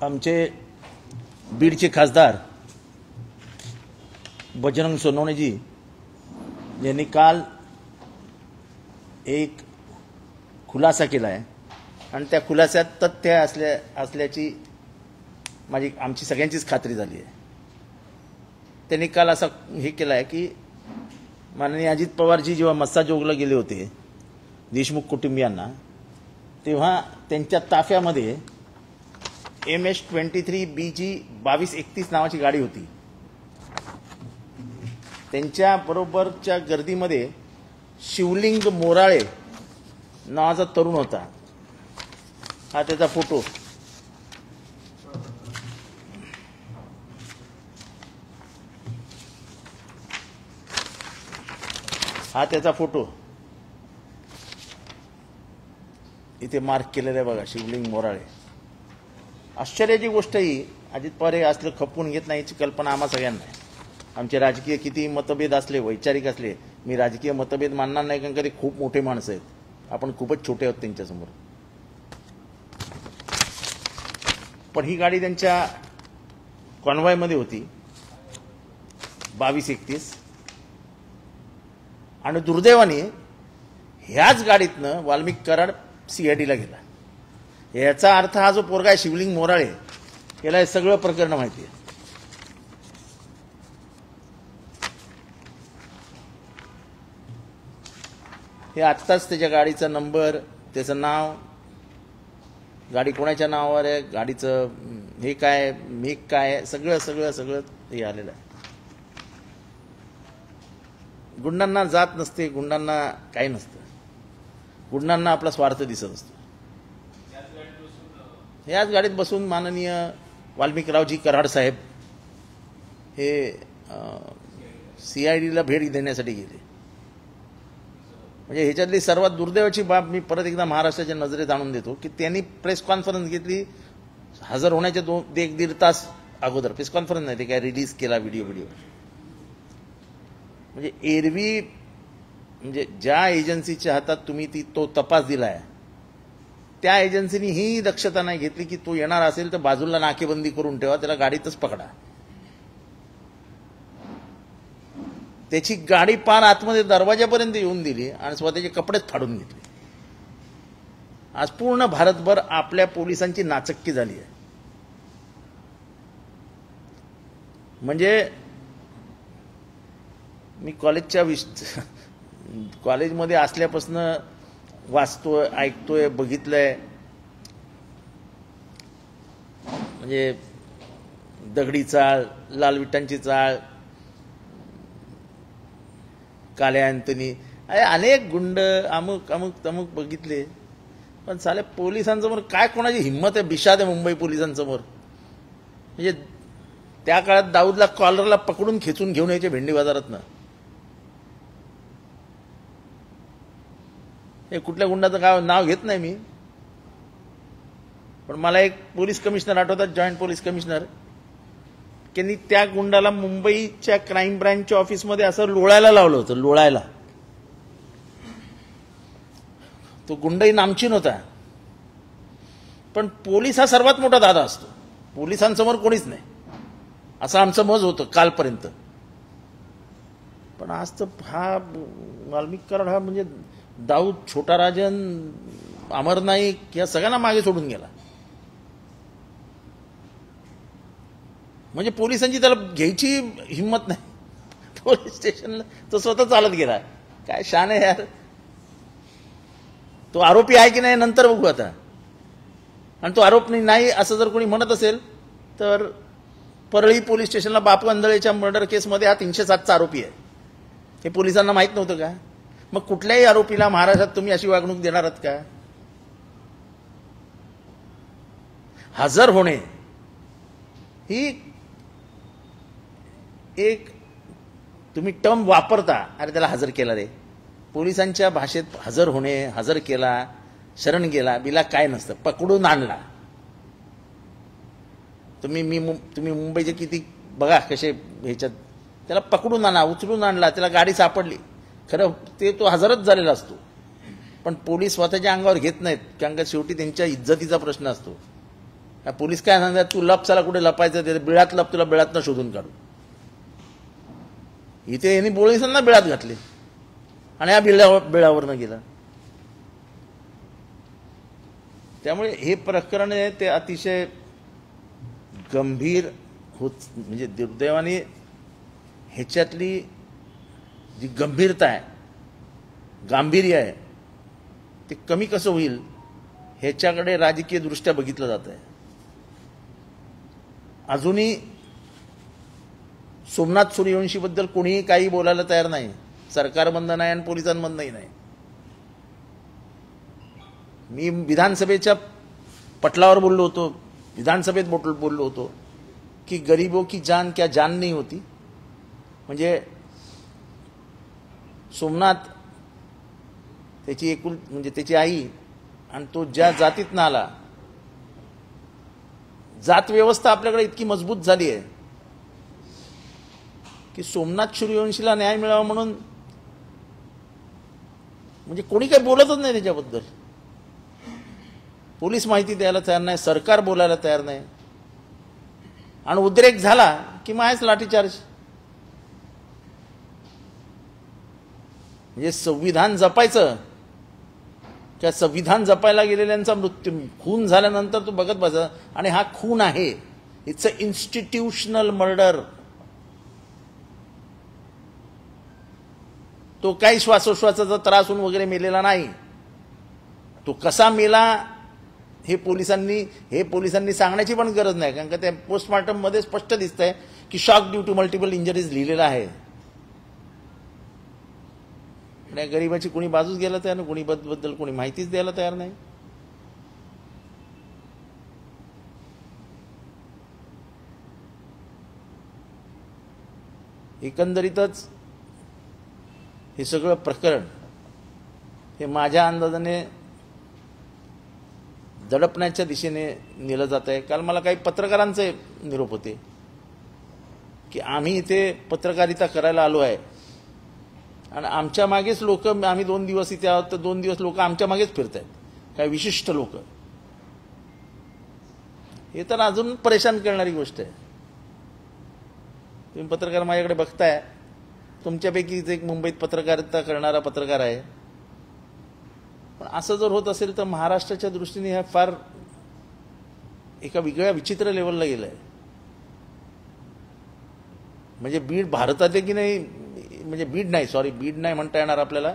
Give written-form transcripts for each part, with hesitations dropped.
आमचे बीडचे खासदार बजरंग सोनवणेजी यांनी काल एक खुलासा केला आहे आणि त्या खुलास्यात तथ्य असल्याची आमची सगळ्यांचीच खात्री झाली आहे। त्यांनी काल असा हे केला आहे की माननीय अजित पवारजी जेव्हा मस्साजोगला गेले होते देशमुख कुटुंबियांना, तेव्हा त्यांच्या ताफ्यामध्ये MS-23 BG 2231 नावाची गाडी होती। त्यांच्या बरोबरच्या गर्दीमध्ये शिवलिंग मोराळे नावाचा तरुण होता। हा त्याचा फोटो, हा त्याचा फोटो इथे मार्क केलेला आहे बघा, शिवलिंग मोराळे। आश्चर्याची गोष्ट ही अजित पवार हे असलं खपवून घेत नाही याची कल्पना आम्हा सगळ्यांना आहे। आमचे राजकीय किती मतभेद असले, वैचारिक असले, मी राजकीय मतभेद मानणार नाही कारण का ते खूप मोठे माणसं आहेत, आपण खूपच छोटे आहोत त्यांच्यासमोर। पण ही गाडी त्यांच्या कॉन्व्हॉयमध्ये होती 2231 आणि दुर्दैवाने ह्याच गाडीतनं वाल्मिक कराड CIDला गेला। याचा अर्थ हा जो पोरगा आहे शिवलिंग मोराळे, याला हे सगळं प्रकरण माहिती आहे। हे आत्ताच त्याच्या गाडीचा नंबर, त्याचं नाव, गाडी कोणाच्या नावावर आहे, गाडीचं हे काय, मेक काय, सगळं सगळं सगळं हे आलेलं आहे। गुंडांना जात नसते, गुंडांना काही नसतं, गुंडांना आपला स्वार्थ दिसत असतो। याच गाडीत बसून माननीय वाल्मिकरावजी कराड साहेब हे CIDला भेट देण्यासाठी गेले। म्हणजे ह्याच्यातली सर्वात दुर्दैवाची बाब मी परत एकदा महाराष्ट्राच्या नजरेत आणून देतो की त्यांनी प्रेस कॉन्फरन्स घेतली, हजर होण्याच्या 1-1.5 तास अगोदर प्रेस कॉन्फरन्स नाही, ते काय रिलीज केला व्हिडिओ। म्हणजे एरवी म्हणजे ज्या एजन्सीच्या हातात तुम्ही तो तपास दिलाय त्या एजन्सीनी ही दक्षता नाही घेतली की तो येणार असेल तर बाजूला नाकेबंदी करून ठेवा, त्याला गाडीतच पकडा। त्याची गाडी पार आतमध्ये दरवाजापर्यंत येऊन दिली आणि स्वतःचे कपडेच फाडून घेतले। आज पूर्ण भारतभर आपल्या पोलिसांची नाचक्की झाली आहे। म्हणजे मी कॉलेजमध्ये असल्यापासून वाचतोय, ऐकतोय, बघितलंय। म्हणजे दगडी चाळ, लाल विटांची चाळ, काल्या अँथनी, अनेक गुंड, अमुक अमुक तमुक बघितले। पण साले पोलिसांसमोर काय कोणाची हिंमत आहे, बिशाद आहे मुंबई पोलिसांसमोर। म्हणजे त्या काळात दाऊदला कॉलरला पकडून खेचून घेऊन यायचे भेंडी बाजारातनं। हे कुठल्या गुंडाचं काय नाव घेत नाही मी, पण मला एक पोलीस कमिशनर आठवतात, जॉईंट पोलीस कमिशनर, त्यांनी त्या गुंडाला मुंबईच्या क्राईम ब्रँचच्या ऑफिसमध्ये असं लोळायला लावलं होतं, लोळायला। तो गुंडही नामचीन होता, पण पोलीस हा सर्वात मोठा दादा असतो, पोलिसांसमोर कोणीच नाही असं आमचं मत होतं कालपर्यंत। पण आज तर हा वाल्मिक कराड हा म्हणजे दाऊद, छोटा राजन, अमर नाईक या सगळ्यांना मागे सोडून गेला। म्हणजे पोलिसांची त्याला घ्यायची हिंमत नाही, पोलीस स्टेशनला तो स्वतः चालत गेला। काय शान आहे यार। तो आरोपी आहे की नाही नंतर बघू आता, आणि तो आरोपी नाही असं जर कोणी म्हणत असेल तर परळी पोलीस स्टेशनला बापू आंधळेच्या मर्डर केसमध्ये हा 307चा आरोपी आहे। हे पोलिसांना माहित नव्हतं का? मग कुठल्याही आरोपीला महाराष्ट्रात तुम्ही अशी वागणूक देणार आहात का? हजर होणे ही एक तुम्ही टर्म वापरता, अरे त्याला हजर केला रे। पोलिसांच्या भाषेत हजर होणे, हजर केला, शरण गेला, बिला काय नसतं, पकडून आणला। तुम्ही मुंबईचे किती बघा कसे ह्याच्यात, त्याला पकडून आणा, उचलून आणला, त्याला गाडी सापडली, खरं ते तो हजरच झालेला असतो, पण पोलीस स्वतःच्या अंगावर घेत नाहीत कारण का शेवटी त्यांच्या इज्जतीचा प्रश्न असतो। पोलीस काय सांगतात, तू लप, चला कुठे लपायचं ते बिळात लप, तुला बिळातनं शोधून काढू. इथे यांनी पोलिसांना बिळात घातले आणि हा बिळावरनं गेला. त्यामुळे हे प्रकरण आहे ते अतिशय गंभीर होत, म्हणजे दुर्दैवाने ह्याच्यातली जी गंभीरता आहे, गांभीर्य आहे, ते कमी कसं होईल ह्याच्याकडे राजकीय दृष्ट्या बघितलं जात आहे. अजूनही सोमनाथ सूर्यवंशीबद्दल कोणीही काही बोलायला तयार नाही. सरकारमधनं नाही आणि पोलिसांमधनंही नाही. मी विधानसभेच्या पटलावर बोललो होतो, विधानसभेत बोललो होतो की गरीबों की जान क्या जान नहीं होती. म्हणजे सोमनाथ, त्याची एकूण म्हणजे त्याची आई आणि तो ज्या जातीतनं आला, जात व्यवस्था आपल्याकडे इतकी मजबूत झाली आहे की सोमनाथ सूर्यवंशीला न्याय मिळावा म्हणून म्हणजे कोणी काही बोलतच नाही त्याच्याबद्दल. पोलीस माहिती द्यायला तयार नाही, सरकार बोलायला तयार नाही, आणि उद्रेक झाला की मग आहेच लाठीचार्ज. म्हणजे संविधान जपायचं, त्या संविधान जपायला गेलेल्यांचा मृत्यू, खून झाल्यानंतर तू बघत बसा, आणि हा खून आहे, इट्स अ इन्स्टिट्यूशनल मर्डर. तो काही श्वासोश्वासाचा त्रास होऊन वगैरे मेलेला नाही. तो कसा मेला हे पोलिसांनी सांगण्याची पण गरज नाही, कारण का त्या पोस्टमॉर्टम मध्ये स्पष्ट दिसतंय की shock due to multiple injuries लिहिलेला आहे. आणि गरीबाची कोणी बाजूच घ्यायला तयार नाही, कोणी बद्दल कोणी माहितीच द्यायला तयार नाही. एकंदरीतच हे सगळं प्रकरण हे माझ्या अंदाजाने दडपण्याच्या दिशेने नेलं जात आहे. काल मला काही पत्रकारांचे निरोप होते की आम्ही इथे पत्रकारिता करायला आलो आहे आणि आमच्या मागेच लोक, आम्ही 2 दिवस इथे आहोत तर 2 दिवस लोक आमच्या मागेच फिरत आहेत, काही विशिष्ट लोक. हे तर अजून परेशान करणारी गोष्ट आहे. तुम्ही पत्रकार माझ्याकडे बघताय, तुमच्यापैकीच एक मुंबईत पत्रकारिता करणारा पत्रकार आहे. पण असं जर होत असेल तर महाराष्ट्राच्या दृष्टीने हा फार एका वेगळ्या विचित्र लेवलला गेलाय. म्हणजे बीड भारतात आहे की नाही, म्हणजे बीड नाही म्हणता येणार आपल्याला,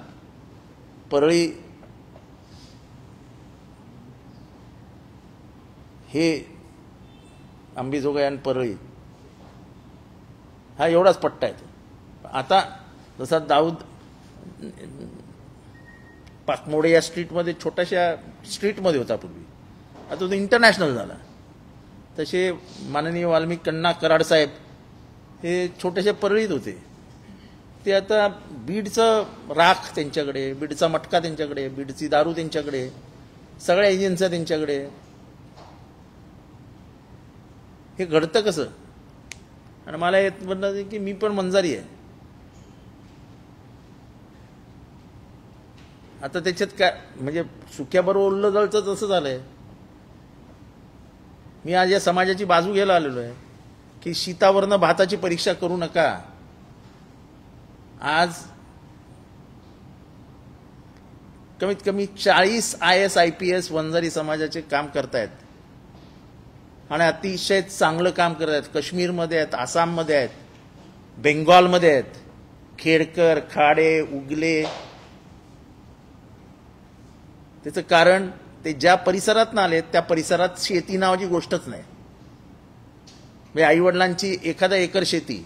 परळी हे अंबाजोगाई आणि परळी हा एवढाच पट्टा आहे. आता जसा दाऊद पाकमोडे या स्ट्रीटमध्ये, छोट्याशा स्ट्रीटमध्ये होता पूर्वी, आता तो इंटरनॅशनल झाला. तसे माननीय वाल्मिक कण्णा कराड साहेब हे छोट्याशा परळीत होते, ते आता बीडचं राख त्यांच्याकडे, बीडचा मटका त्यांच्याकडे, बीडची दारू त्यांच्याकडे, सगळ्या एजन्स्या त्यांच्याकडे. हे घडतं कसं? आणि मला येत म्हणलं की मी पण मंजारी आहे. आता त्याच्यात काय म्हणजे सुक्याबरोबर ओल्लं जळचं तसं झालंय. मी आज या समाजाची बाजू घ्यायला आलेलो आहे की शीतावरनं भाताची परीक्षा करू नका. आज कमीत कमी 40 IAS IPS वंजारी समाजाचे काम करतायत आणि अतिशय चांगलं काम करत आहेत. काश्मीरमध्ये आहेत, आसाममध्ये आहेत, बेंगॉलमध्ये आहेत. खेडकर, खाडे, उगले. त्याचं कारण ते ज्या परिसरात आलेत त्या परिसरात शेती नावाची गोष्टच नाही. म्हणजे आईवडिलांची एखादा एकर शेती,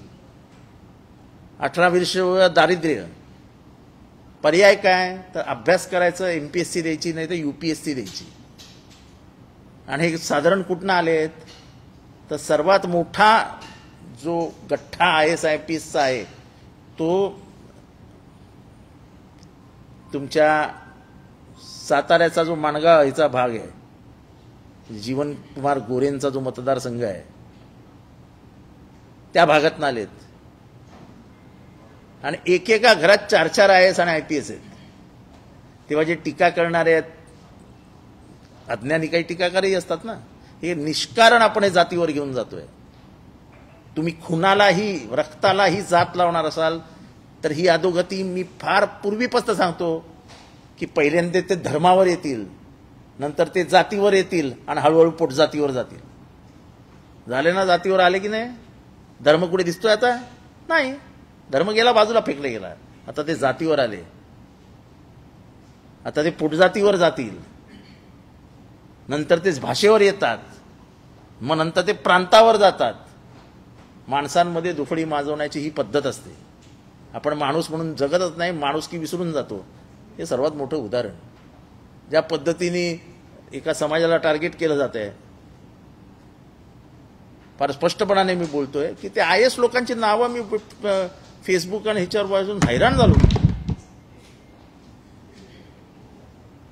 18 वर्ष दारिद्र्य. पर्याय काय? तर अभ्यास करायचं, MPSC द्यायची, नाही तर UPSC द्यायची. आणि हे साधारण कुठनं आलेत? तर सर्वात मोठा जो गठ्ठा IAS IPSचा आहे तो तुमच्या साताऱ्याचा जो माणगाव ह्याचा भाग आहे, जीवन कुमार गोरेंचा जो मतदारसंघ आहे त्या भागात आलेत. आणि एकेका घरात 4-4 IAS आणि IPS आहेत. तेव्हा जे टीका करणारे आहेत, अज्ञानी काही टीकाकारही असतात ना, हे निष्कारण आपण हे जातीवर घेऊन जातोय. तुम्ही खुनालाही रक्तालाही जात लावणार असाल तर ही अधोगती मी फार पूर्वीपासून सांगतो की पहिल्यांदा ते धर्मावर येतील, नंतर ते जातीवर येतील आणि हळूहळू पोटजातीवर जातील. झाले ना, जातीवर आले की नाही? धर्म कुठे दिसतोय आता? नाही, धर्म गेला बाजूला, फेकला गेला. आता ते जातीवर आले, आता ते पोटजातीवर जातील, नंतर ते भाषेवर येतात, मग नंतर ते प्रांतावर जातात. माणसांमध्ये दुफडी माजवण्याची ही पद्धत असते. आपण माणूस म्हणून जगतच नाही, माणुसकी विसरून जातो. हे सर्वात मोठं उदाहरण. ज्या पद्धतीने एका समाजाला टार्गेट केलं जात आहे, फार स्पष्टपणाने मी बोलतोय की ते IAS लोकांची नावं मी फेसबुक आणि ह्याच्यावर वाचून हैराण झालो.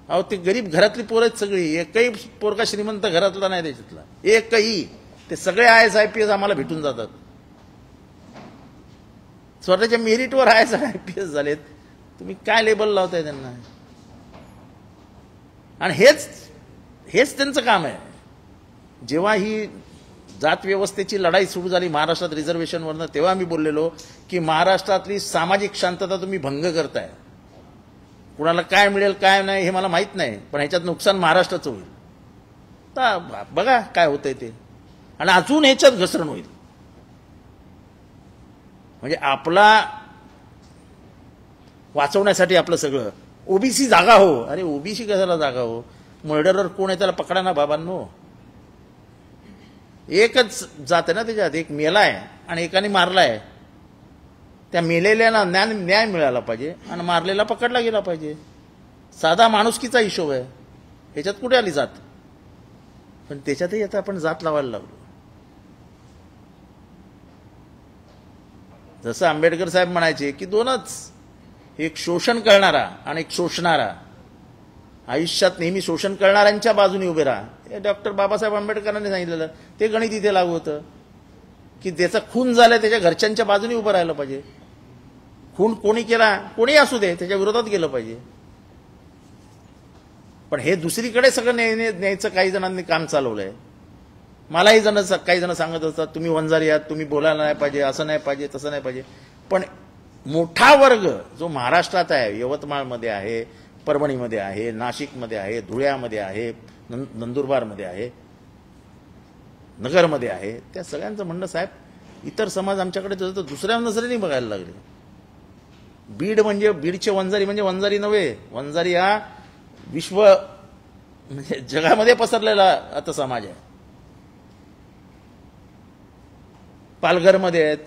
अहो, ते गरीब घरातली पोरं आहेत सगळी, एकही पोरगा श्रीमंत घरातला नाही त्याच्यातला, एकही. ते सगळे IAS IPS आम्हाला भेटून जातात. स्वतःच्या मेरिटवर IAS IPS झालेत. तुम्ही काय लेबल लावताय त्यांना? आणि हेच त्यांचं काम आहे. जेव्हा ही जात व्यवस्थेची लढाई सुरू झाली महाराष्ट्रात रिझर्वेशनवरनं, तेव्हा मी बोललेलो की महाराष्ट्रातली सामाजिक शांतता तुम्ही भंग करताय. कुणाला काय मिळेल काय नाही हे मला माहित नाही, पण ह्याच्यात नुकसान महाराष्ट्राचं होईल. तर बघा काय होतंय ते, आणि अजून ह्याच्यात घसरण होईल. म्हणजे आपला वाचवण्यासाठी आपलं सगळं ओबीसी जागा हो. अरे ओबीसी कशाला जागा हो? मर्डरर कोण आहे त्याला पकडा ना बाबांनो. एकच जात आहे ना त्याच्यात, एक मेलाय आणि एकाने मारलाय. त्या मेलेल्याला न्याय मिळाला पाहिजे आणि मारलेला पकडला गेला पाहिजे. साधा माणुसकीचा हिशोब आहे. ह्याच्यात कुठे आली जात? पण त्याच्यातही आता आपण जात लावायला लागलो. जसं आंबेडकर साहेब म्हणायचे की दोनच, एक शोषण करणारा आणि एक शोषणारा. आयुष्यात नेहमी शोषण करणाऱ्यांच्या बाजूने उभे राहा. हे डॉक्टर बाबासाहेब आंबेडकरांनी सांगितलेलं ते गणित इथे लागू होतं की ज्याचा खून झालाय त्याच्या घरच्यांच्या बाजूने उभं राहिलं पाहिजे. खून कोणी केला, कोणी असू दे, त्याच्या विरोधात गेलं पाहिजे. पण हे दुसरीकडे सगळं न्यायचं काही जणांनी काम चालवलंय. मलाही काही जण सांगत असतात तुम्ही वंजारी आहात, तुम्ही बोलायला नाही पाहिजे, असं नाही पाहिजे, तसं नाही पाहिजे. पण मोठा वर्ग जो महाराष्ट्रात आहे, यवतमाळमध्ये आहे, परभणीमध्ये आहे, नाशिकमध्ये आहे, धुळ्यामध्ये आहे, नंदुरबारमध्ये आहे, नगरमध्ये आहे, त्या सगळ्यांचं म्हणणं साहेब इतर समाज आमच्याकडे दुसऱ्या नजरेने बघायला लागले. बीड म्हणजे बीडचे वंजारी म्हणजे वंजारी नव्हे, वंजारी हा विश्व म्हणजे जगामध्ये पसरलेला आता समाज आहे. पालघरमध्ये आहेत,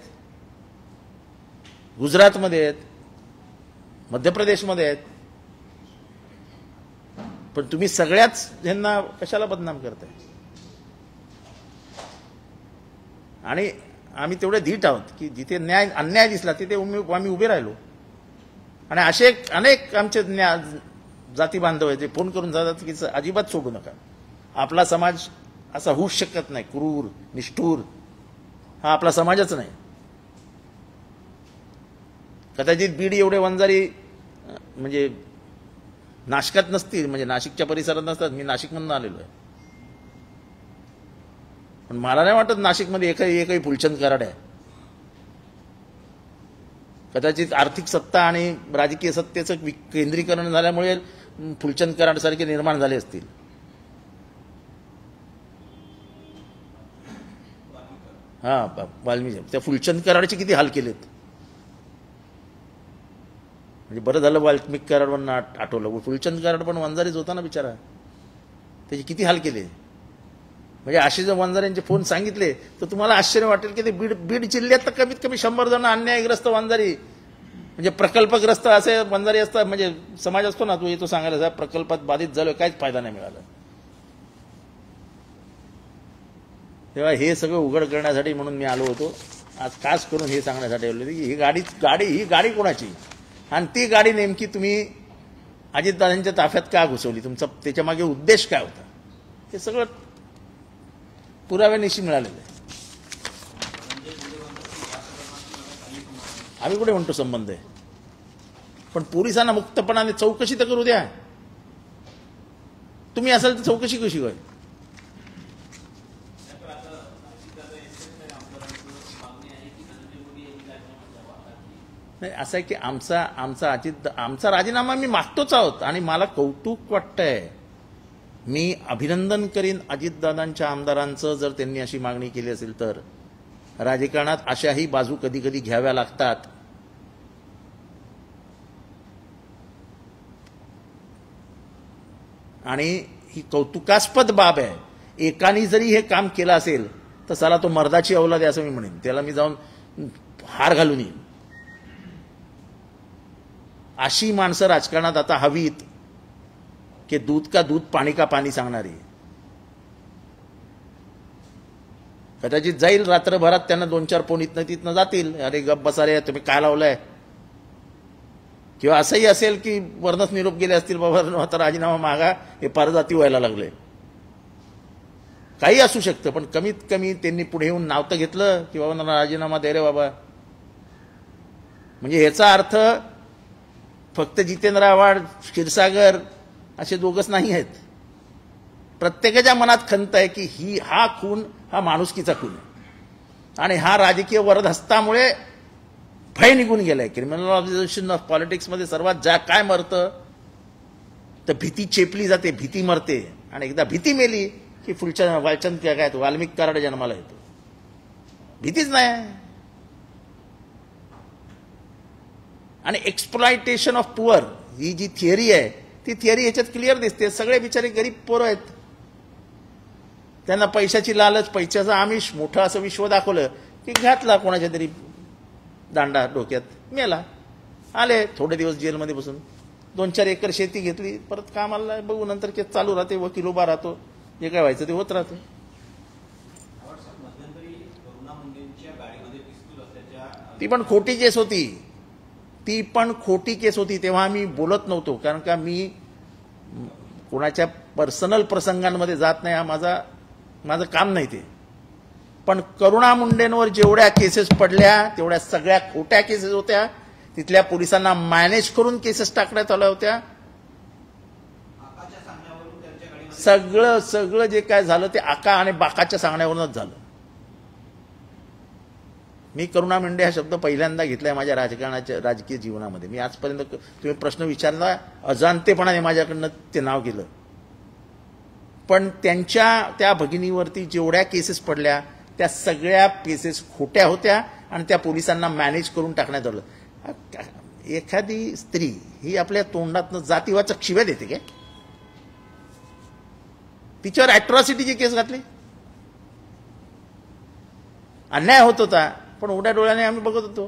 गुजरातमध्ये आहेत, मध्य प्रदेशमध्ये आहेत. पण तुम्ही सगळ्याच ह्यांना कशाला बदनाम करताय? आणि आम्ही तेवढे धीट आहोत की जिथे अन्याय दिसला तिथे आम्ही उभे राहिलो. आणि असे अनेक आमचे जाती बांधव आहेत जे फोन करून जातात की अजिबात सोडू नका, आपला समाज असा होऊच शकत नाही, क्रूर निष्ठूर हा आपला समाजच नाही. कदाचित बीड एवढे वंजारी म्हणजे नाशिकात नसतील, म्हणजे नाशिकच्या परिसरात नसतात. मी नाशिकमधून आलेलो आहे, पण मला नाही वाटत नाशिकमध्ये एकही फुलचंद कराड आहे. कदाचित आर्थिक सत्ता आणि राजकीय सत्तेचं केंद्रीकरण झाल्यामुळे फुलचंद कराड सारखे निर्माण झाले असतील. हा, वाल्मिकी, त्या फुलचंद कराडचे किती हाल केलेत. म्हणजे बरं झालं वाल्मिकी कराडवरून आठवलं. फुलचंद कराड पण वंजारीच होता ना बिचारा, त्याचे किती हाल केले. म्हणजे असे जर वंजाऱ्यांचे फोन सांगितले तर तुम्हाला आश्चर्य वाटेल की ते बीड जिल्ह्यात कमीत कमी 100 जण अन्यायग्रस्त वंजारी म्हणजे प्रकल्पग्रस्त असे वंजारी असतात. म्हणजे समाज असतो ना, तो येतो सांगायला साहेब प्रकल्पात बाधित झालो, काहीच फायदा नाही मिळाला. तेव्हा हे सगळं उघड करण्यासाठी म्हणून मी आलो होतो आज, खास करून हे सांगण्यासाठी आलो की ही गाडी कोणाची, आणि ती गाडी नेमकी तुम्ही अजितदादांच्या ताफ्यात का घुसवली, तुमचा त्याच्या मागे उद्देश काय होता, हे सगळं पुराव्यानिशी मिळालेलं आहे. आम्ही कुठे म्हणतो संबंध आहे, पण पोलिसांना मुक्तपणाने चौकशी तर करू द्या. तुम्ही असाल तर चौकशी कशी होईल? नाही, असं आहे की आमचा राजीनामा मी मागतोच आहोत आणि मला कौतुक वाटतंय. मी अभिनंदन करीन अजितदादांच्या आमदारांचं जर त्यांनी अशी मागणी केली असेल तर. राजकारणात अशाही बाजू कधी कधी घ्याव्या लागतात. आणि ही कौतुकास्पद बाब आहे. एकाने जरी हे काम केलं असेल तर साला तो मर्दाची औलाद आहे असं मी म्हणेन. त्याला मी जाऊन हार घालून येईन. अशी माणसं राजकारणात आता हवीत की दूध का दूध पाणी का पाणी सांगणारी. कदाचित जाईल रात्रभरात त्यांना 2-4 फोन इथनं तिथनं जातील, अरे गप बसा रे तुम्ही काय लावलंय. किंवा असंही असेल की वरनच निरोप गेले असतील, बाबा आता राजीनामा मागा, हे परजाती व्हायला लागले. काही असू शकतं, पण कमीत कमी त्यांनी पुढे येऊन नाव तर घेतलं की बाबा राजीनामा दे रे बाबा. म्हणजे याचा अर्थ फक्त जितेंद्र आव्हाड, क्षीरसागर असे दोघच नाही आहेत. प्रत्येकाच्या मनात खंत आहे की हा खून हा माणुसकीचा खून आहे आणि हा राजकीय वरदहस्तामुळे भय निघून गेलाय. क्रिमिनल ऑब्झर्वेशन ऑफ पॉलिटिक्समध्ये सर्वात काय मरतं तर भीती चेपली जाते, भीती मरते. आणि एकदा भीती मेली की वालचंद काय वाल्मिक कराड जन्माला येतो. भीतीच नाही. आणि एक्सप्लॉयटेशन ऑफ पुअर ही जी थिअरी आहे ती थिअरी याच्यात क्लिअर दिसते. सगळे बिचारे गरीब पोरं आहेत, त्यांना पैशाची लालच, पैशाचं आमिष, मोठं असं विश्व दाखवलं की घातला कोणाच्या तरी दांडा डोक्यात, मेला. आले थोडे दिवस जेलमध्ये बसून, 2-4 एकर शेती घेतली, परत कामाला बघू, नंतर केस चालू राहते, वकील उभा राहतो, जे काय व्हायचं ते होत राहतं. ती पण खोटी केस होती, ती पण खोटी केस होती. तेव्हा आम्ही बोलत नव्हतो, कारण का मी कोणाच्या पर्सनल प्रसंगांमध्ये जात नाही, हा माझं काम नाही ते. पण करुणा मुंडेंवर जेवढ्या केसेस पडल्या तेवढ्या सगळ्या खोट्या केसेस होत्या. तिथल्या पोलिसांना मॅनेज करून केसेस टाकण्यात आल्या होत्या. सगळं जे काय झालं ते आका आणि बाकाच्या सांगण्यावरूनच झालं. मी करुणा मुंडे हा शब्द पहिल्यांदा घेतलाय माझ्या राजकीय जीवनामध्ये. मी आजपर्यंत तुम्ही प्रश्न विचारला अजाणतेपणाने माझ्याकडनं ते नाव गेलं. पण त्या भगिनीवरती जेवढ्या केसेस पडल्या त्या सगळ्या केसेस खोट्या होत्या आणि त्या पोलिसांना मॅनेज करून टाकण्यात आलं. एखादी स्त्री ही आपल्या तोंडातनं जातीवाचक शिव्या देते काय? तिच्यावर अॅट्रॉसिटीची केस घातली. अन्याय होत होता, पण उघड्या डोळ्याने आम्ही बघत होतो.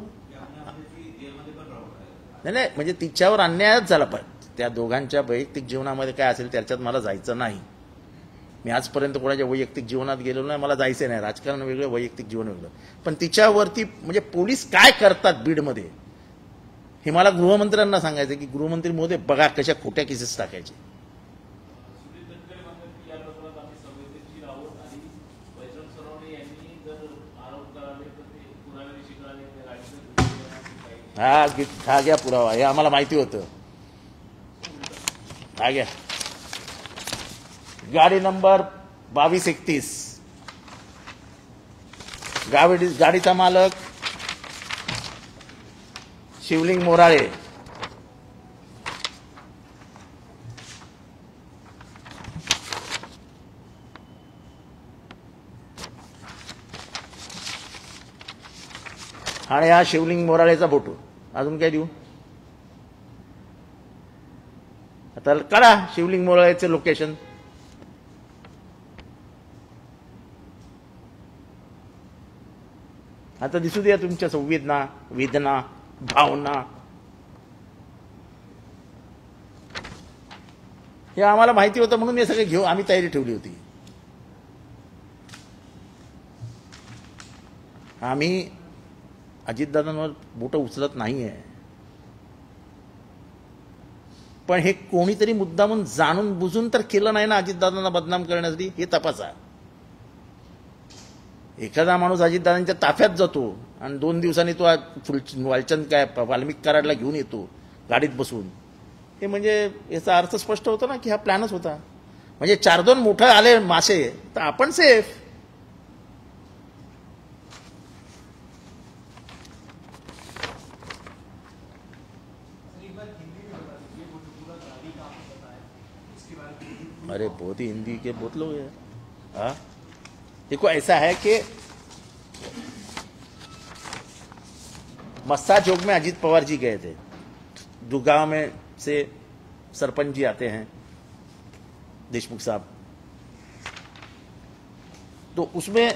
नाही, म्हणजे तिच्यावर अन्यायच झाला. पण त्या दोघांच्या वैयक्तिक जीवनामध्ये काय असेल त्याच्यात मला जायचं नाही. मी आजपर्यंत कोणाच्या वैयक्तिक जीवनात गेलो नाही, मला जायचं नाही. राजकारण वेगळं, वैयक्तिक जीवन वेगळं. पण तिच्यावरती म्हणजे पोलीस काय करतात बीडमध्ये हे मला गृहमंत्र्यांना सांगायचं की गृहमंत्री महोदय बघा कशा खोट्या केसेस टाकायचे. हा घ्या पुरावा, हे आम्हाला माहिती होतं. हा घ्या गाडी नंबर 2231. गाडीचा मालक शिवलिंग मोराळे. आणि हा शिवलिंग मोराळेचा फोटो. अजून काय देऊ? आता काढा शिवलिंग मोराळेचं लोकेशन. आता दिसू द्या तुमच्या संवेदना, वेदना, भावना. हे आम्हाला माहिती होतं म्हणून हे सगळे घेऊ आम्ही तयारी ठेवली होती. आम्ही अजितदादांवर बोटं उचलत नाहीये, पण हे कोणीतरी मुद्दामून जाणून बुजून तर केलं नाही ना अजितदादांना बदनाम करण्यासाठी. हे तपासा. एखादा माणूस अजितदादांच्या ताफ्यात जातो आणि 2 दिवसांनी तो वालचंद वाल्मिक कराडला घेऊन येतो गाडीत बसून. हे म्हणजे याचा अर्थ स्पष्ट होतो ना की हा प्लॅनच होता. म्हणजे 4-2 मोठं आले मासे तर आपण सेफ. अरे बहुत ही हिंदी के बहुत लोग हैं। हाँ, देखो ऐसा है कि मस्सा चौक में अजीत पवार जी गए थे, दुगांव में से सरपंच जी आते हैं देशमुख साहब, तो उसमें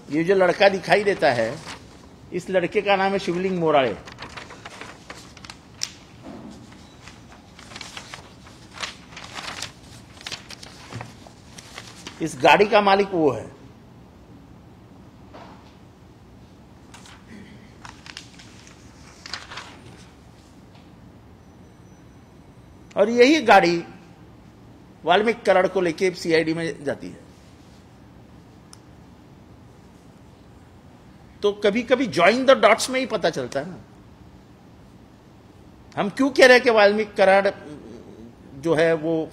ये जो लड़का दिखाई देता है, इस लड़के का नाम है शिवलिंग मोराळे। इस गाड़ी का मालिक वो है। और यही गाड़ी वाल्मीकि कराड़ को लेके सीआईडी में जाती है। तो कभी कभी जॉइन द डॉट्स में ही पता चलता है ना। हम क्यों कह रहे हैं कि वाल्मीकि कराड़ जो है वो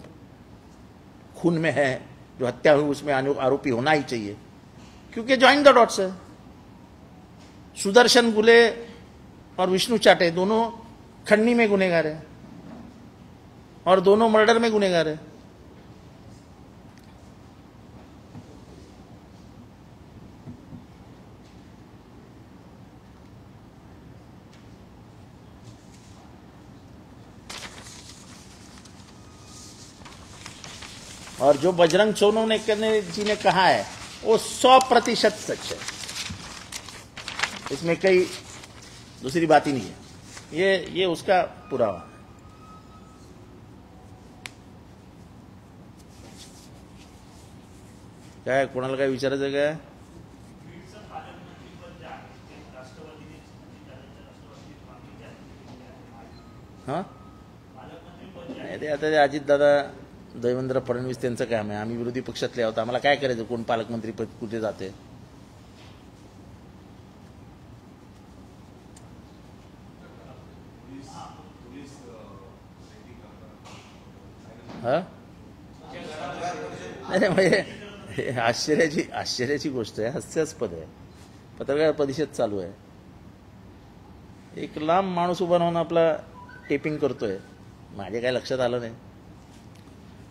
खून में है, जो हत्या हुई उसमें आरोपी होना ही चाहिए, क्योंकि जॉइन द डॉट्स है। सुदर्शन गुले और विष्णु चाटे दोनों खन्नी में गुनेगार है और दोनों मर्डर में गुनेगार है। और जो बजरंग सोनू जी ने कहा है वो 100% सच है, इसमें कई दूसरी बात ही नहीं है। ये उसका पुरावा है। क्या है, कोणाला काय विचारायचं काय? हाँ, ते आता ते अजितदादा देवेंद्र फडणवीस त्यांचं काम आहे। आम्ही विरोधी पक्षातले आहोत, आम्हाला काय करायचं कोण पालकमंत्री पद कुठे जाते। हाँ, नाही म्हणजे आश्चर्याची गोष्ट आहे, हास्यास्पद आहे। पत्रकार परिषद चालू आहे, एक लांब माणूस उभा राहून आपला टेपिंग करतोय। माझ्या काय लक्षात आलं नाही,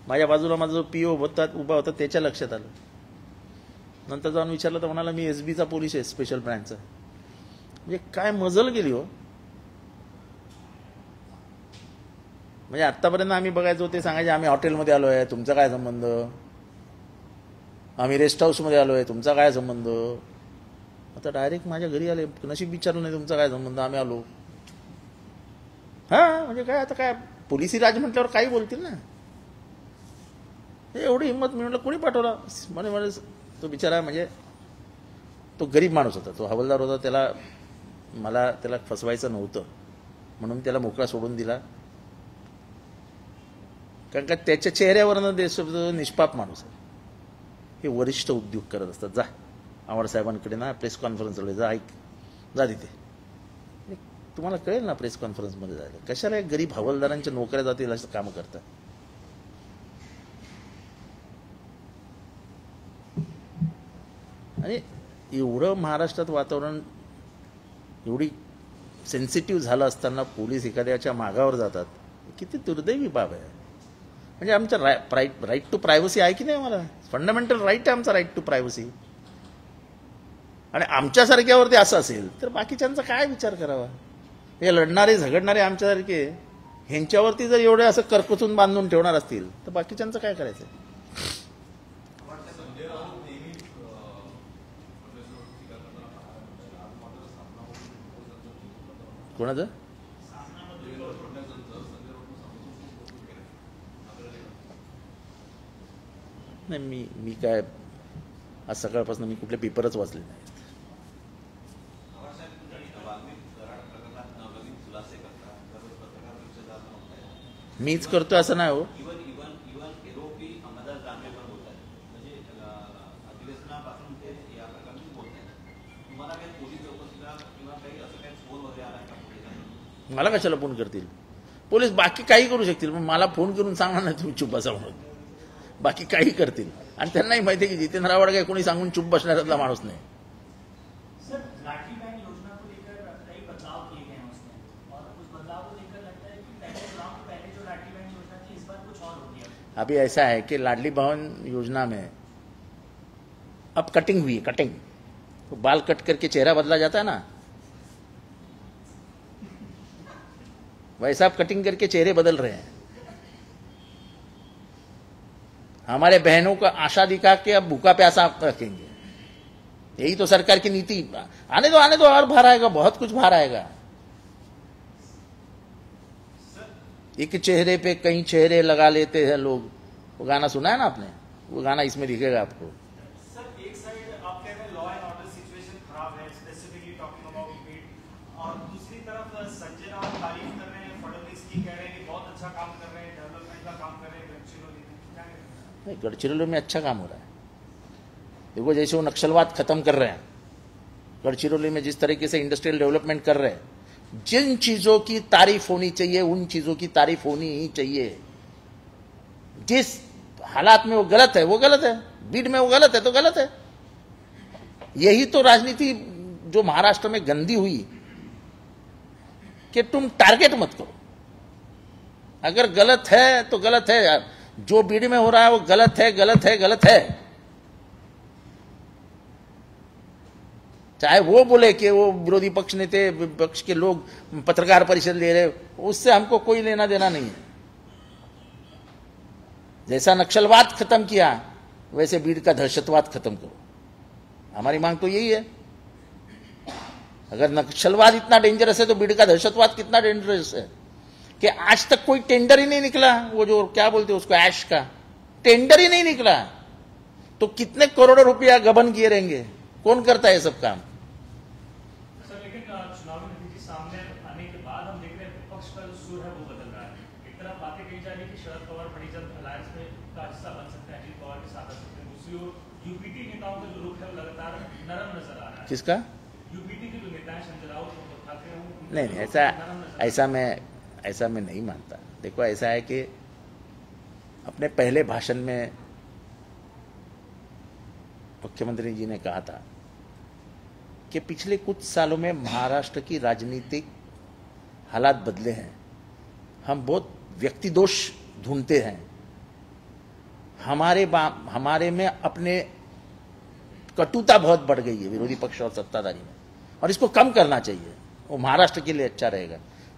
माझ्या बाजूला माझा जो पीओ उभा होता त्याच्या लक्षात आलं। नंतर जाऊन विचारलं तर म्हणाला मी एसबीचा पोलीस आहे, स्पेशल ब्रँचचा। म्हणजे काय मजल गेली हो। म्हणजे आतापर्यंत आम्ही बघायचो ते सांगायचे आम्ही हॉटेलमध्ये आलोय, तुमचा काय संबंध, आम्ही रेस्ट हाऊसमध्ये आलोय, तुमचा काय संबंध। आता डायरेक्ट माझ्या घरी आले, नशीब विचारलं नाही तुमचा काय संबंध, आम्ही आलो। हा, म्हणजे काय आता काय पोलिसी राज म्हटल्यावर काही बोलतील ना। एवढी हिंमत मिळवलं कोणी पाठवला म्हणे तो बिचारा, म्हणजे तो गरीब माणूस होता, तो हवालदार होता, मला त्याला फसवायचं नव्हतं म्हणून त्याला मोकळा सोडून दिला, कारण का त्याच्या चेहऱ्यावरनं देश निष्पाप माणूस आहे। हे वरिष्ठ उद्योग करत असतात। जा आव्हाड साहेबांकडे ना प्रेस कॉन्फरन्सला जा, ऐक जा तिथे, तुम्हाला कळेल ना प्रेस कॉन्फरन्समध्ये जायला। कशाला गरीब हवालदारांच्या नोकऱ्या जातील असं काम करतात। आणि एवढं महाराष्ट्रात वातावरण एवढी सेन्सिटिव्ह झालं असताना पोलीस एखाद्याच्या मागावर जातात, किती दुर्दैवी बाब आहे। म्हणजे आमचा राईट टू प्रायव्हसी आहे की नाही, मला फंडामेंटल राईट आहे आमचा राईट टू प्रायव्हसी। आणि आमच्यासारख्यावरती असं असेल तर बाकीच्यांचा काय विचार करावा। हे लढणारे झगडणारे आमच्यासारखे ह्यांच्यावरती जर एवढे असं करकचून बांधून ठेवणार असतील तर बाकीच्यांचं काय करायचं। कोणाचं? नाही, मी काय आज सकाळपासून मी कुठले पेपरच वाचले नाहीत। मीच करतोय असं नाही हो। मला कशाला फोन करतील पोलीस? बाकी काही करू शकतील, पण मला फोन करून सांगणार नाही तुम्ही चुप बसा म्हणून। बाकी काही करतील, आणि त्यांनाही माहिती आहे की जितेंद्र आव्हाड काय कोणी सांगून चुप बसणाऱ्यातला माणूस नाही। अभी ऐसा है कि लाडली बहन योजना में अब कटिंग हुई है, कटिंग तो बाल कट करके चेहरा बदला जाता है ना, वैसा आप कटिंग करके चेहरे बदल रहे हैं। हमारे बहनों को आशा दिखा के अब भूखा प्यासा रखेंगे। यही तो सरकार की नीति। आने दो और बाहर आएगा, बहुत कुछ बाहर आएगा। एक चेहरे पे कई चेहरे लगा लेते हैं लोग। वो गाना सुना है ना आपने? वो गाना इसमें दिखेगा आपको। सर एक साइड आप कह रहे हैं लॉ एंड ऑर्डर सिचुएशन खराब है, स्पेसिफिकली टॉकिंग अबाउट बीट, और दूसरी तरफ संजय राउत तारीफ कर रहे हैं, फडणवीस की कह रहे हैं कि बहुत अच्छा काम कर रहे हैं, डेवलपमेंट का काम कर रहे हैं गढ़चिरौली में। क्या कह रहे हैं? गढ़चिरौली में अच्छा काम हो रहा है। देखो जैसे वो नक्सलवाद खत्म कर रहे हैं, गढ़चिरौली में जिस तरीके से इंडस्ट्रियल डेवलपमेंट कर रहे हैं, जिन चीजों की तारीफ होनी चाहिए उन चीजों की तारीफ होनी ही चाहिए। जिस हालात में वो गलत है वो गलत है, बीड में वो गलत है तो गलत है। यही तो राजनीति जो महाराष्ट्र में गंदी हुई कि तुम टारगेट मत करो। अगर गलत है तो गलत है यार, जो बीड में हो रहा है वो गलत है, गलत है, गलत है। चाहे वो बोले कि वो विरोधी पक्ष नेता विपक्ष के लोग पत्रकार परिषद ले रहे, उससे हमको कोई लेना देना नहीं है। जैसा नक्सलवाद खत्म किया वैसे बीड का दहशतवाद खत्म करो। हमारी मांग तो यही है। अगर नक्सलवाद इतना डेंजरस है तो बीड का दहशतवाद कितना डेंजरस है कि आज तक कोई टेंडर ही नहीं निकला। वो जो क्या बोलते हैं उसको, ऐश का टेंडर ही नहीं निकला, तो कितने करोड़ों रुपया गबन किए रहेंगे। कौन करता है सब काम? सर लेकिन चुनावी नतीजे सामने आने के बाद हम देख रहे हैं विपक्ष का जो सुर है वो बदल रहा है। एक तरफ बातें कही जा रही है कि शरद पवार बड़ी जल्द अलायंस में का हिस्सा बन सकते हैं, अजीत पवार के साथ आ सकते हैं। दूसरी ओर यूपीटी नेताओं का जो रुख है वो लगातार नरम नजर आ रहा है। किसका? यूपीटी के जो नेता है संजय राउत ठाकरे, नहीं, ऐसा मैं नहीं मानता। देखो ऐसा है कि अपने पहले भाषण में मुख्यमंत्री जी ने कहा था कि पिछले कुछ सालों में महाराष्ट्र की राजनीतिक हालात बदले हैं। हम बहुत व्यक्ति दोष ढूंढते हैं। हमारे में अपने कटुता बहुत बढ़ गई है विरोधी पक्ष और सत्ताधारी में, और इसको कम करना चाहिए। वो महाराष्ट्र के लिए अच्छा रहेगा।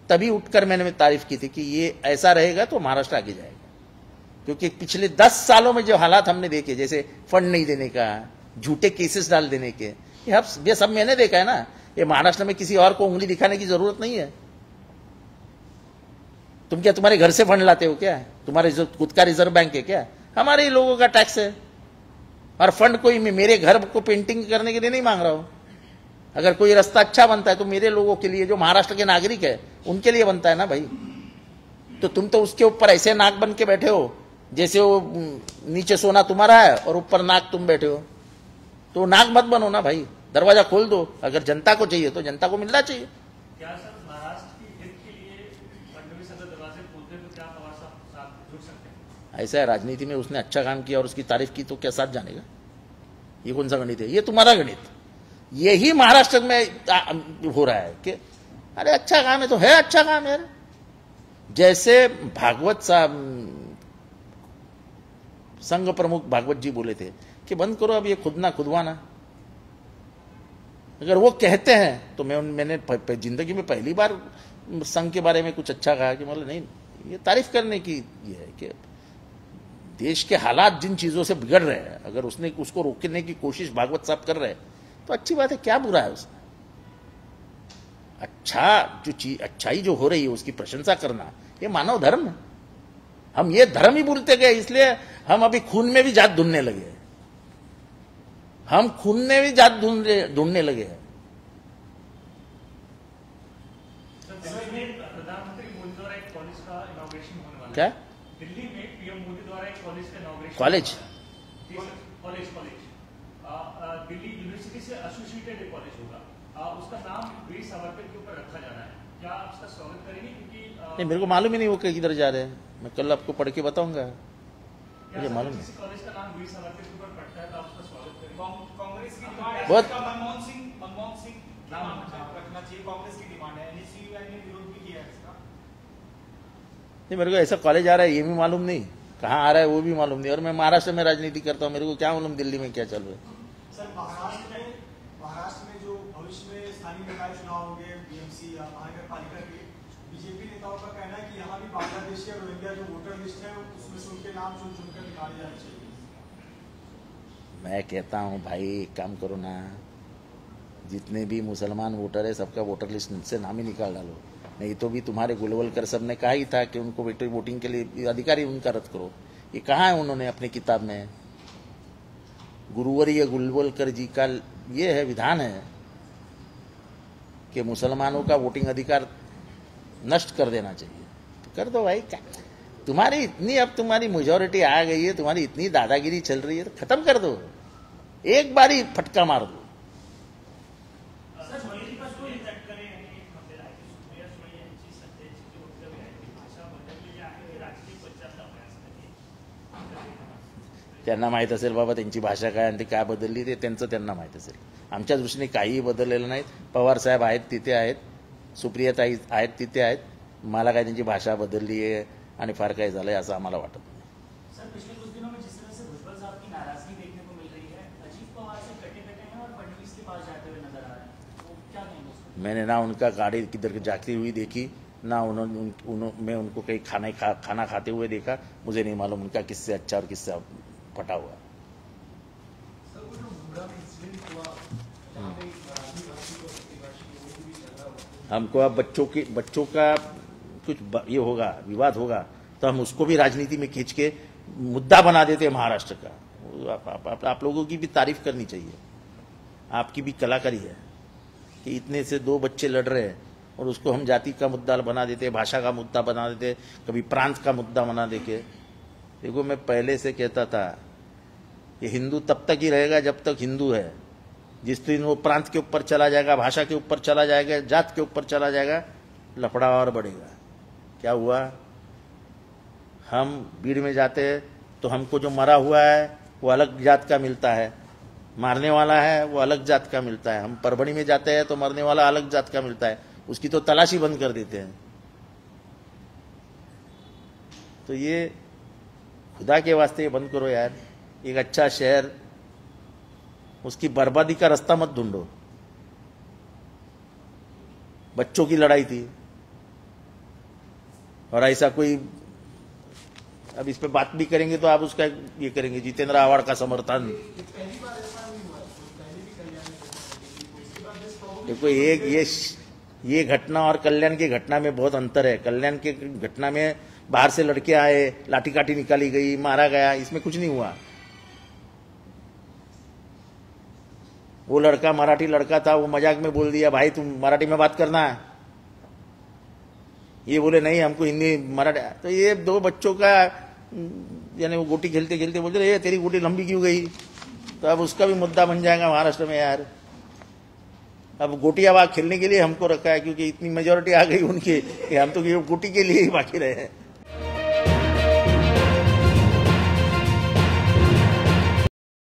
तभी उठकर मैंने तारीफ की थी कि ये ऐसा रहेगा तो महाराष्ट्र आगे जाएगा। क्योंकि पिछले 10 सालों में जो हालात हमने देखे, जैसे फंड नहीं देने का, झूठे केसेस डाल देने के, ये सब मैंने देखा है ना। ये महाराष्ट्र में किसी और को उंगली दिखाने की जरूरत नहीं है। तुम क्या तुम्हारे घर से फंड लाते हो क्या? तुम्हारे जो खुद का रिजर्व बैंक है क्या? हमारे ही लोगों का टैक्स है। और फंड कोई मेरे घर को पेंटिंग करने के लिए नहीं मांग रहा हूं। अगर कोई रास्ता अच्छा बनता है तो मेरे लोगों के लिए, जो महाराष्ट्र के नागरिक है उनके लिए बनता है ना भाई। तो तुम तो उसके ऊपर ऐसे नाक बन के बैठे हो जैसे वो नीचे सोना तुम्हारा है और ऊपर नाक तुम बैठे हो। तो नाक मत बनो ना भाई, दरवाजा खोल दो। अगर जनता को चाहिए तो जनता को मिलना चाहिए। क्या सर महाराष्ट्र की हित के लिए फडणवीस अगर दरवाजे खोलते हैं तो क्या पवार साथ जुड़ सकते हैं? ऐसा है, राजनीति में उसने अच्छा काम किया और उसकी तारीफ की तो क्या साथ जानेगा? ये कौन सा गणित है? ये तुम्हारा गणित। यही महाराष्ट्र में हो रहा है कि अरे अच्छा काम है तो है, अच्छा काम है। जैसे भागवत साहब, संघ प्रमुख भागवत जी बोले थे कि बंद करो अब ये खुदना खुदवाना। अगर वो कहते हैं तो मैंने जिंदगी में पहली बार संघ के बारे में कुछ अच्छा कहा कि मतलब नहीं, ये तारीफ करने की ये है कि देश के हालात जिन चीजों से बिगड़ रहे हैं, अगर उसने उसको रोकने की कोशिश भागवत साहब कर रहे हैं तो अच्छी बात है। क्या बुरा है उसमें? अच्छा जो चीज, अच्छाई जो हो रही है उसकी प्रशंसा करना, ये मानव धर्म है। हम ये धर्म ही भूलते गए, इसलिए हम अभी खून में भी जात ढूंढने लगे। हम खून में भी जात ढूंढने लगे हैं। प्रधानमंत्री मोदी द्वारा एक कॉलेज का इनॉग्रेशन होने वाला है। क्या? दिल्ली में पीएम मोदी द्वारा एक कॉलेज का इनॉग्रेशन। कॉलेज? दिल्ली यूनिवर्सिटी से एसोसिएटेड एक कॉलेज होगा। उसका नाम वीर सावरकर के ऊपर रखा जा रहा है। क्या आप उसका स्वागत करेंगे? क्योंकि नहीं, मेरे को मालूम ही नहीं वो किधर जा रहे हैं। मैं कल आपको पढ़ के बताऊंगा। मुझे मालूम नहीं। कॉलेज का नाम वीर सावरकर के ऊपर पड़ता है तो आप उसका स्वागत करेंगे? कांग्रेस की बहुत मनमोहन सिंह नाम रखना चाहिए, कांग्रेस की डिमांड है। एनएसयूआई ने विरोध भी किया है इसका। नहीं, मेरे को ऐसा कॉलेज आ रहा है ये भी मालूम नहीं। कहाँ आ रहा है वो भी मालूम नहीं। और मैं महाराष्ट्र में राजनीति करता हूँ, मेरे को क्या मालूम दिल्ली में क्या चल रहा है। सर महाराष्ट्र में जो भविष्य में स्थानीय निकाय चुनाव होंगे बीएमसी या महानगर पालिका के, बीजेपी नेताओं का कहना है कि यहाँ भी बांग्लादेशी और रोहिंग्या जो वोटर लिस्ट है उसमें से उनके नाम चुन चुनकर निकाले जाने चाहिए। मैं कहता हूँ भाई एक काम करो ना, जितने भी मुसलमान वोटर है सबका वोटर लिस्ट से नाम ही निकाल डालो। नहीं तो भी तुम्हारे गुलवलकर सब ने कहा ही था कि उनको वोटिंग के लिए अधिकारी उनका रद्द करो। ये कहाँ है उन्होंने अपनी किताब में? गुरुवर्य गुलवलकर जी का ये है विधान है कि मुसलमानों का वोटिंग अधिकार नष्ट कर देना चाहिए। तो कर दो भाई, क्या तुम्हारी इतनी, अब तुम्हारी मेजॉरिटी आ गई है, तुम्हारी इतनी दादागिरी चल रही है, तो खत्म कर दो, एक बारी फटका मार दो। त्यांना माहीत असेल बाबा त्यांची भाषा काय आणि ती काय बदलली, ते त्यांचं त्यांना माहीत असेल। आमच्या दृष्टीने काहीही बदललेलं नाही। पवार साहेब आहेत तिथे आहेत, सुप्रियाताई आहेत तिथे आहेत, मला काय त्यांची भाषा बदलली आहे आणि फार काय झालंय असं आम्हाला वाटत नाही। सर पिछले कुछ दिनों में जिस तरह से भुजबल साहब की नाराजगी देखने को मिल रही है, अजीत पवार से कटे हैं और फडणवीस के पास जाते हुए नजर आ रहे हैं, वो क्या कहेंगे उसको? मैंने ना उनका गाड़ी किधर जाती हुई देखी, ना मैं उनको कहीं खाना खाते हुए देखा। मुझे नहीं मालूम उनका किससे अच्छा और किससे फटा हुआ। हमको अब बच्चों का कुछ ये होगा, विवाद होगा, तो हम उसको भी राजनीति में खींच के मुद्दा बना देते हैं महाराष्ट्र का। आप लोगों की भी तारीफ करनी चाहिए, आपकी भी कलाकारी है कि इतने से 2 बच्चे लड़ रहे हैं और उसको हम जाति का मुद्दा बना देते, भाषा का मुद्दा बना देते, कभी प्रांत का मुद्दा बना देके। देखो मैं पहले से कहता था ये हिंदू तब तक ही रहेगा जब तक हिंदू है। जिस दिन वो प्रांत के ऊपर चला जाएगा, भाषा के ऊपर चला जाएगा, जात के ऊपर चला जाएगा, लफड़ा और बढ़ेगा। क्या हुआ, हम भीड़ में जाते हैं तो हमको जो मरा हुआ है वो अलग जात का मिलता है, मारने वाला है वो अलग जात का मिलता है। हम परभणी में जाते हैं तो मरने वाला अलग जात का मिलता है, उसकी तो तलाशी बंद कर देते हैं। तो ये खुदा के वास्ते ये बंद करो यार। एक अच्छा शहर, उसकी बर्बादी का रास्ता मत ढूंढो। बच्चों की लड़ाई थी और ऐसा कोई, अब इस पे बात भी करेंगे तो आप उसका ये करेंगे जितेंद्र आव्हाड का समर्थन। देखो ये घटना और कल्याण की घटना में बहुत अंतर है। कल्याण की घटना में बाहर से लड़के आए, लाठी काठी निकाली गई, मारा गया, इसमें कुछ नहीं हुआ। वो लड़का मराठी लड़का था, वो मजाक में बोल दिया भाई तुम मराठी में बात करना है, ये बोले नहीं हमको हिंदी मराठी। तो ये 2 बच्चों का यानी वो गोटी खेलते खेलते बोलते ये तेरी गोटी लंबी क्यों गई, तो अब उसका भी मुद्दा बन जाएगा महाराष्ट्र में यार। अब गोटियाबाग खेलने के लिए हमको रखा है क्योंकि इतनी मेजोरिटी आ गई उनकी कि हम तो गोटी के लिए ही बाकी रहे हैं।